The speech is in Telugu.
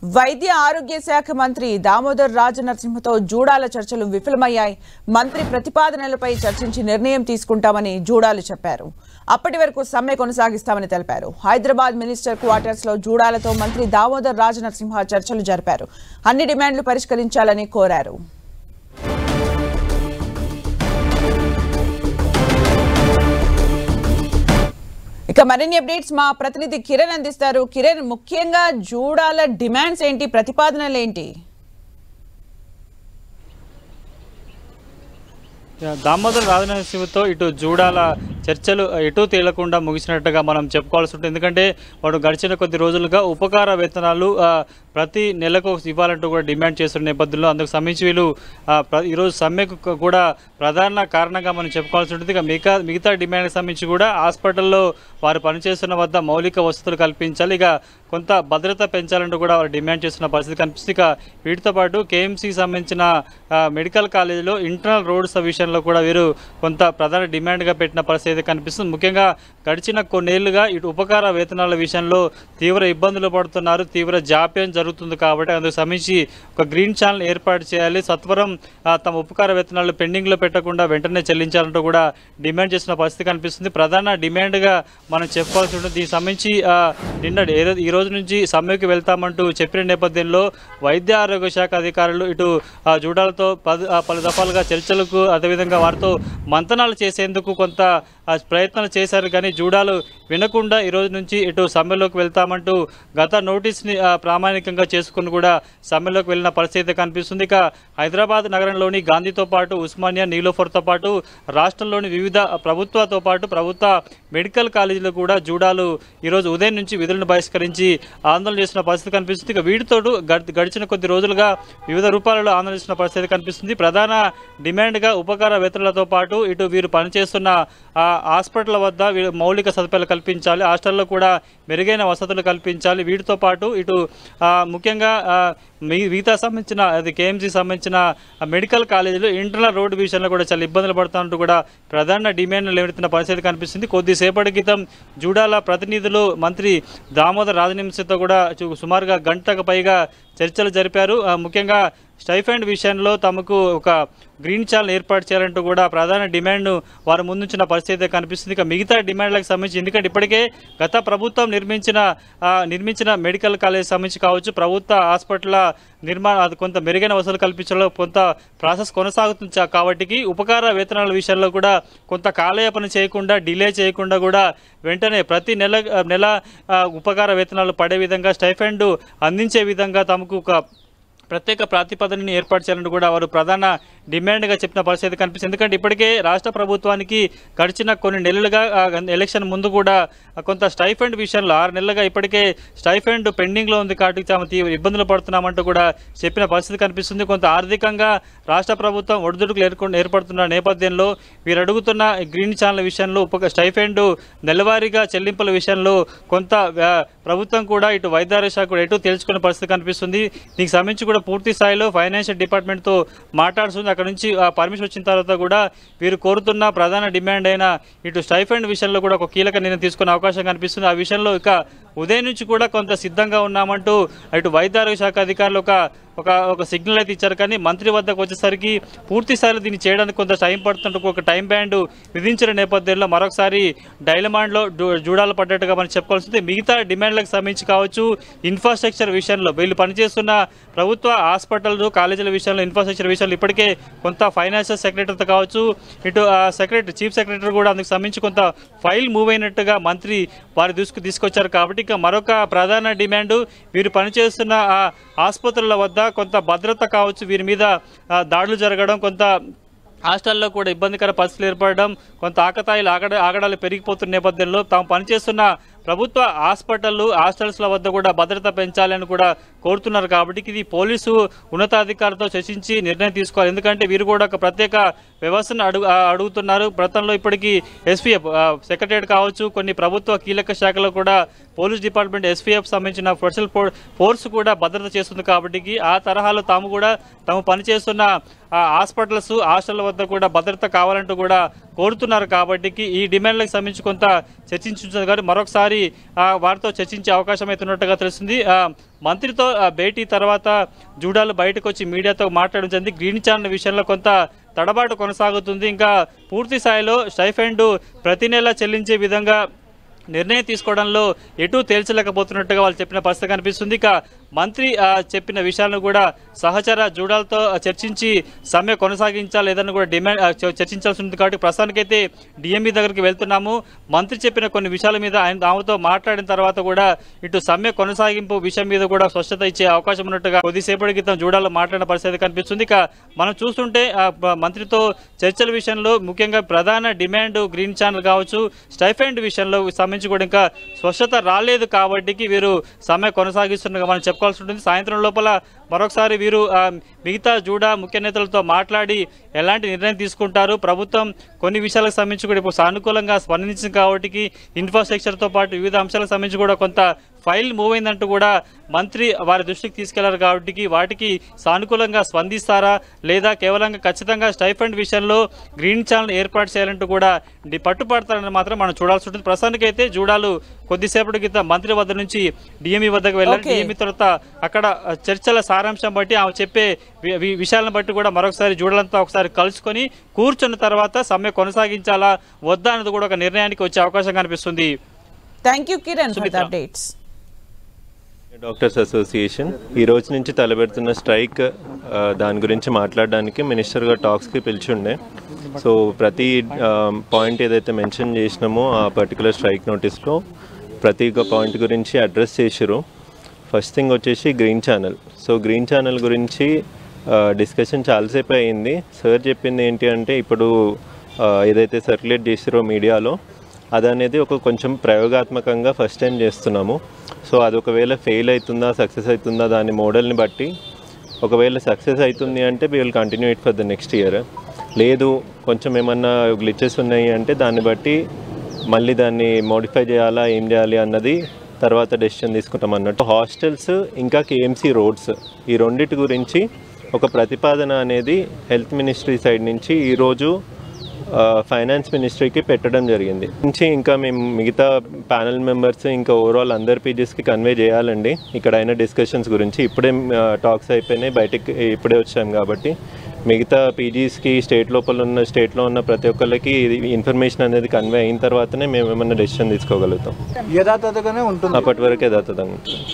వైద్య ఆరోగ్య శాఖ మంత్రి దామోదర్ రాజనరసింహతో జూడాల చర్చలు విఫలమయ్యాయి. మంత్రి ప్రతిపాదనలపై చర్చించి నిర్ణయం తీసుకుంటామని జూడాలు చెప్పారు. అప్పటి వరకు సమ్మె కొనసాగిస్తామని తెలిపారు. హైదరాబాద్ మినిస్టర్ క్వార్టర్స్ లో జూడాలతో మంత్రి దామోదర్ రాజనరసింహ చర్చలు జరిపారు. అన్ని డిమాండ్లు పరిష్కరించాలని కోరారు. ఇక మరిన్ని అప్డేట్స్ మా ప్రతినిధి కిరణ్ అందిస్తారు. కిరణ్, ముఖ్యంగా జూడాల డిమాండ్స్ ఏంటి, ప్రతిపాదనలు ఏంటి? దామోదర్ రాజనరసింహతో ఇటు జూడాల చర్చలు ఎటు తేలకుండా ముగిసినట్టుగా మనం చెప్పుకోవాల్సి ఉంటుంది. ఎందుకంటే వాడు గడిచిన కొద్ది రోజులుగా ఉపకార వేతనాలు ప్రతి నెలకు ఇవ్వాలంటూ కూడా డిమాండ్ చేస్తున్న నేపథ్యంలో అందుకు సంబంధించి వీళ్ళు ఈరోజు సమ్మెకు కూడా ప్రధాన కారణంగా మనం చెప్పుకోవాల్సి ఉంటుంది. ఇక మిగతా డిమాండ్కి సంబంధించి కూడా హాస్పిటల్లో వారు పనిచేస్తున్న వద్ద మౌలిక వసతులు కల్పించాలి, ఇక కొంత భద్రత పెంచాలంటూ కూడా వారు డిమాండ్ చేస్తున్న పరిస్థితి కనిపిస్తుంది. ఇక వీటితో పాటు కేఎంసీకి సంబంధించిన మెడికల్ కాలేజీలో ఇంటర్నల్ రోడ్స్ విషయంలో కూడా వీరు కొంత ప్రధాన డిమాండ్గా పెట్టిన పరిస్థితి కనిపిస్తుంది. ముఖ్యంగా గడిచిన కొన్నేళ్లుగా ఇటు ఉపకార వేతనాల విషయంలో తీవ్ర ఇబ్బందులు పడుతున్నారు, తీవ్ర జాప్యం జరుగుతుంది. కాబట్టి అందుకు సంబంధించి ఒక గ్రీన్ ఛానల్ ఏర్పాటు చేయాలి, సత్వరం తమ ఉపకార వేతనాలు పెండింగ్లో పెట్టకుండా వెంటనే చెల్లించాలంటూ కూడా డిమాండ్ చేసిన పరిస్థితి కనిపిస్తుంది. ప్రధాన డిమాండ్గా మనం చెప్పుకోవాల్సి ఉంటుంది. దీనికి సంబంధించి ఈ రోజు నుంచి సమ్మెకి వెళ్తామంటూ చెప్పిన నేపథ్యంలో వైద్య ఆరోగ్య శాఖ అధికారులు ఇటు జూడాలతో పలు దఫాలుగా చర్చలకు అదేవిధంగా వారితో మంతనాలు చేసేందుకు కొంత ప్రయత్నాలు చేశారు. కానీ జూడాలు వినకుండా ఈరోజు నుంచి ఇటు సమ్మెలోకి వెళ్తామంటూ గత నోటీస్ని ప్రామాణికంగా చేసుకుని కూడా సమ్మెలోకి వెళ్ళిన పరిస్థితి కనిపిస్తుంది. ఇక హైదరాబాద్ నగరంలోని గాంధీతో పాటు ఉస్మానియా, నీలోఫర్తో పాటు రాష్ట్రంలోని వివిధ ప్రభుత్వంతో పాటు ప్రభుత్వ మెడికల్ కాలేజీలో కూడా జూడాలు ఈరోజు ఉదయం నుంచి విధులను బహిష్కరించి ఆందోళన చేసిన పరిస్థితి కనిపిస్తుంది. ఇక వీటితోడు గడిచిన కొద్ది రోజులుగా వివిధ రూపాలలో ఆందోళన చేసిన పరిస్థితి కనిపిస్తుంది. ప్రధాన డిమాండ్గా ఉపకార వేతనాలతో పాటు ఇటు వీరు పనిచేస్తున్న హాస్పిటల్ వద్ద మౌలిక సదుపాయాలు కల్పించాలి, హాస్టల్లో కూడా మెరుగైన వసతులు కల్పించాలి. వీటితో పాటు ఇటు ముఖ్యంగా మిగతా సంబంధించిన అది కేఎంసీకి సంబంధించిన మెడికల్ కాలేజీలు ఇంటర్నల్ రోడ్డు విషయంలో కూడా చాలా ఇబ్బందులు పడుతున్నట్టు కూడా ప్రధాన డిమాండ్లు లేవనెత్తిన పరిస్థితి కనిపిస్తుంది. కొద్దిసేపటి క్రితం జూడాల ప్రతినిధులు మంత్రి దామోదర్ రాజనరసింహతో కూడా సుమారుగా గంటకు పైగా చర్చలు జరిపారు. ముఖ్యంగా స్టైఫండ్ విషయంలో తమకు ఒక గ్రీన్ ఛానల్ ఏర్పాటు చేయాలంటూ కూడా ప్రధాన డిమాండ్ను వారు ముందుంచిన పరిస్థితి కనిపిస్తుంది. ఇక మిగతా డిమాండ్లకు సంబంధించి ఎందుకంటే ఇప్పటికే గత ప్రభుత్వం నిర్మించిన మెడికల్ కాలేజ్ సంబంధించి కావచ్చు, ప్రభుత్వ హాస్పిటల్ నిర్మాణం అది కొంత మెరుగైన వసతులు కల్పించడంలో కొంత ప్రాసెస్ కొనసాగుతుంది. కాబట్టి ఉపకార వేతనాల విషయంలో కూడా కొంత కాలయాపన చేయకుండా, డిలే చేయకుండా కూడా వెంటనే ప్రతి నెల ఉపకార వేతనాలు పడే విధంగా స్టైఫండ్ అందించే విధంగా తమకు ఒక ప్రత్యేక ప్రాతిపదనని ఏర్పాటు చేయాలని కూడా వారు ప్రధాన డిమాండ్గా చెప్పిన పరిస్థితి కనిపిస్తుంది. ఎందుకంటే ఇప్పటికే రాష్ట్ర ప్రభుత్వానికి గడిచిన కొన్ని నెలలుగా ఎలక్షన్ ముందు కూడా కొంత స్టైఫండ్ విషయంలో 6 నెలలుగా ఇప్పటికే స్టైఫండ్ పెండింగ్లో ఉంది కాబట్టి తాము తీవ్ర ఇబ్బందులు పడుతున్నామంటూ కూడా చెప్పిన పరిస్థితి కనిపిస్తుంది. కొంత ఆర్థికంగా రాష్ట్ర ప్రభుత్వం ఒడిదుడుకులు ఏర్పడుతున్న నేపథ్యంలో వీరు అడుగుతున్న గ్రీన్ ఛానల్ విషయంలో స్టైఫండ్ నెలవారీగా చెల్లింపుల విషయంలో కొంత ప్రభుత్వం కూడా ఇటు వైద్యారోగ్య శాఖ కూడా ఎటు తేల్చుకునే పరిస్థితి కనిపిస్తుంది. దీనికి సంబంధించి కూడా పూర్తి స్థాయిలో ఫైనాన్షియల్ డిపార్ట్మెంట్తో మాట్లాడుతుంది. అక్కడ నుంచి పర్మిషన్ వచ్చిన తర్వాత కూడా వీరు కోరుతున్న ప్రధాన డిమాండ్ అయిన ఇటు స్టైఫండ్ విషయంలో కూడా ఒక కీలక నిర్ణయం తీసుకునే అవకాశం కనిపిస్తుంది. ఆ విషయంలో ఇక ఉదయం నుంచి కూడా కొంత సిద్ధంగా ఉన్నామంటూ ఇటు వైద్య ఆరోగ్య శాఖ అధికారులు ఒక సిగ్నల్ అయితే ఇచ్చారు. కానీ మంత్రి వద్దకు వచ్చేసరికి పూర్తి స్థాయిలో దీన్ని చేయడానికి కొంత టైం పడుతుంటూ ఒక టైం బ్యాండ్ విధించిన నేపథ్యంలో మరొకసారి డైలమాండ్లో జూడాలు పడ్డట్టుగా మనం చెప్పుకోవాల్సింది. మిగతా డిమాండ్లకు సంబంధించి కావచ్చు, ఇన్ఫ్రాస్ట్రక్చర్ విషయంలో వీళ్ళు పనిచేస్తున్న ప్రభుత్వ హాస్పిటల్ కాలేజీల విషయంలో ఇన్ఫ్రాస్ట్రక్చర్ విషయంలో ఇప్పటికే కొంత ఫైనాన్షియల్ సెక్రటరీతో కావచ్చు, ఇటు చీఫ్ సెక్రటరీ కూడా అందుకు సంబంధించి కొంత ఫైల్ మూవ్ అయినట్టుగా మంత్రి వారి తీసుకొచ్చారు. కాబట్టి ఇక మరొక ప్రధాన డిమాండ్ వీరు పనిచేస్తున్న ఆసుపత్రుల వద్ద కొంత భద్రత కావచ్చు, వీరి మీద దాడులు జరగడం, కొంత హాస్టల్లో కూడా ఇబ్బందికర పరిస్థితులు ఏర్పడడం, కొంత ఆగడాలు పెరిగిపోతున్న నేపథ్యంలో తాము పనిచేస్తున్న ప్రభుత్వ హాస్టల్స్ల వద్ద కూడా భద్రత పెంచాలని కూడా కోరుతున్నారు. కాబట్టి ఇది పోలీసు ఉన్నతాధికారులతో చర్చించి నిర్ణయం తీసుకోవాలి. ఎందుకంటే వీరు కూడా ఒక ప్రత్యేక వ్యవస్థను అడుగుతున్నారు. గతంలో ఇప్పటికీ ఎస్పీఎఫ్ సెక్రటరియట్ కావచ్చు, కొన్ని ప్రభుత్వ కీలక శాఖలో కూడా పోలీస్ డిపార్ట్మెంట్ ఎస్పీఎఫ్ సంబంధించిన స్పెషల్ ఫోర్స్ కూడా భద్రత చేస్తుంది. కాబట్టి ఆ తరహాలో తాము పనిచేస్తున్న హాస్టల్ వద్ద కూడా భద్రత కావాలంటూ కూడా కోరుతున్నారు. కాబట్టి ఈ డిమాండ్లకు సంబంధించి కొంత చర్చించుంటుంది. కానీ మరొకసారి వారితో చర్చించే అవకాశం అయితే ఉన్నట్టుగా తెలుస్తుంది. మంత్రితో భేటీ తర్వాత జూడాలు బయటకు వచ్చి మీడియాతో మాట్లాడడం జరిగింది. గ్రీన్ ఛానల్ విషయంలో కొంత తడబాటు కొనసాగుతుంది. ఇంకా పూర్తి స్థాయిలో స్టైఫండ్ ప్రతి నెల చెల్లించే విధంగా నిర్ణయం తీసుకోవడంలో ఎటు తేల్చలేకపోతున్నట్టుగా వాళ్ళు చెప్పిన పరిస్థితి కనిపిస్తుంది. ఇక మంత్రి చెప్పిన విషయాలను కూడా సహచర జూడాలతో చర్చించి సమ్మె కొనసాగించాలి లేదని కూడా డిమాండ్ చర్చించాల్సి ఉంది. కాబట్టి ప్రస్తుతానికైతే డిఎంఈ దగ్గరికి వెళ్తున్నాము. మంత్రి చెప్పిన కొన్ని విషయాల మీద ఆమెతో మాట్లాడిన తర్వాత కూడా ఇటు సమ్మె కొనసాగింపు విషయం మీద కూడా స్పష్టత ఇచ్చే అవకాశం ఉన్నట్టుగా కొద్దిసేపటి క్రితం జూడాలో మాట్లాడిన పరిస్థితి కనిపిస్తుంది. ఇక మనం చూస్తుంటే మంత్రితో చర్చల విషయంలో ముఖ్యంగా ప్రధాన డిమాండ్ గ్రీన్ ఛానల్ కావచ్చు, స్టైఫండ్ విషయంలో సంబంధించి కూడా ఇంకా స్పష్టత రాలేదు. కాబట్టి వీరు సమ్మె కొనసాగిస్తున్నగా మనం చెప్పుకోవాల్సి ఉంటుంది. సాయంత్రం లోపల మరొకసారి వీరు మిగతా జూడా ముఖ్య నేతలతో మాట్లాడి ఎలాంటి నిర్ణయం తీసుకుంటారు, ప్రభుత్వం కొన్ని విషయాలకు సంబంధించి కూడా ఇప్పుడు సానుకూలంగా స్పందించింది కాబట్టి ఇన్ఫ్రాస్ట్రక్చర్తో పాటు వివిధ అంశాలకు సంబంధించి కూడా కొంత ఫైల్ మూవ్ అయిందంటూ కూడా మంత్రి వారి దృష్టికి తీసుకెళ్లారు. కాబట్టి వాటికి సానుకూలంగా స్పందిస్తారా లేదా కేవలంగా ఖచ్చితంగా స్టైఫండ్ విషయంలో గ్రీన్ ఛానల్ ఏర్పాటు చేయాలంటూ కూడా పట్టుపడతారని మాత్రం మనం చూడాల్సి ఉంటుంది. ప్రస్తుతానికైతే జూడాలు కొద్దిసేపటి క్రితం మంత్రి వద్ద నుంచి డిఎంఈ వద్దకు వెళ్ళారు. డిఎంఈ తర్వాత అక్కడ చర్చల సారాంశం బట్టి ఆమె చెప్పే విషయాలను బట్టి కూడా మరొకసారి జూడాలంతా ఒకసారి కలుసుకొని కూర్చున్న తర్వాత సమ్మె కొనసాగించాలా వద్దా అనేది కూడా ఒక నిర్ణయానికి వచ్చే అవకాశం కనిపిస్తుంది. Thank you Kiran for the updates. Doctors association ఈ రోజు నుంచి తలపెడుతున్న స్ట్రైక్ దాని గురించి మాట్లాడడానికి మినిస్టర్ గారు టాక్స్కి పిలిచిండే. సో ప్రతి పాయింట్ ఏదైతే మెన్షన్ చేసినామో ఆ పర్టికులర్ స్ట్రైక్ నోటీస్లో ప్రతి ఒక్క పాయింట్ గురించి అడ్రస్ చేసిరు. ఫస్ట్ థింగ్ వచ్చేసి green channel. So green channel గురించి డిస్కషన్ చాలాసేపు అయింది. సార్ చెప్పింది ఏంటి అంటే ఇప్పుడు ఏదైతే సర్క్యులేట్ చేసిరో మీడియాలో అదనేది ఒక కొంచెం ప్రయోగాత్మకంగా ఫస్ట్ టైం చేస్తున్నాము. సో అది ఒకవేళ ఫెయిల్ అవుతుందా సక్సెస్ అవుతుందా దాని మోడల్ని బట్టి, ఒకవేళ సక్సెస్ అవుతుంది అంటే we will continue it for the next year, లేదు కొంచెం ఏమన్నా గ్లిచెస్ ఉన్నాయి అంటే దాన్ని బట్టి మళ్ళీ దాన్ని మోడిఫై చేయాలా ఏం చేయాలి అన్నది తర్వాత డెసిషన్ తీసుకుంటాం అన్నట్టు. హాస్టల్స్ ఇంకా కేఎంసీ రోడ్స్ ఈ రెండింటి గురించి ఒక ప్రతిపాదన అనేది హెల్త్ మినిస్ట్రీ సైడ్ నుంచి ఈరోజు ఫైనాన్స్ మినిస్ట్రీకి పెట్టడం జరిగింది. ఇంకా మేము మిగతా ప్యానెల్ మెంబర్స్ ఇంకా ఓవరాల్ అందరి పీజీస్కి కన్వే చేయాలండి. ఇక్కడ అయిన డిస్కషన్స్ గురించి ఇప్పుడే టాక్స్ అయిపోయినాయి, బయటకి ఇప్పుడే వచ్చాం కాబట్టి మిగతా పీజీస్కి స్టేట్లో ఉన్న ప్రతి ఒక్కరికి ఇన్ఫర్మేషన్ అనేది కన్వే అయిన తర్వాతనే మేము ఏమన్నా డెసిషన్ తీసుకోగలుగుతాం. యథాతథంగానే ఉంటుంది, అప్పటి వరకు యథాతథంగా ఉంటుంది.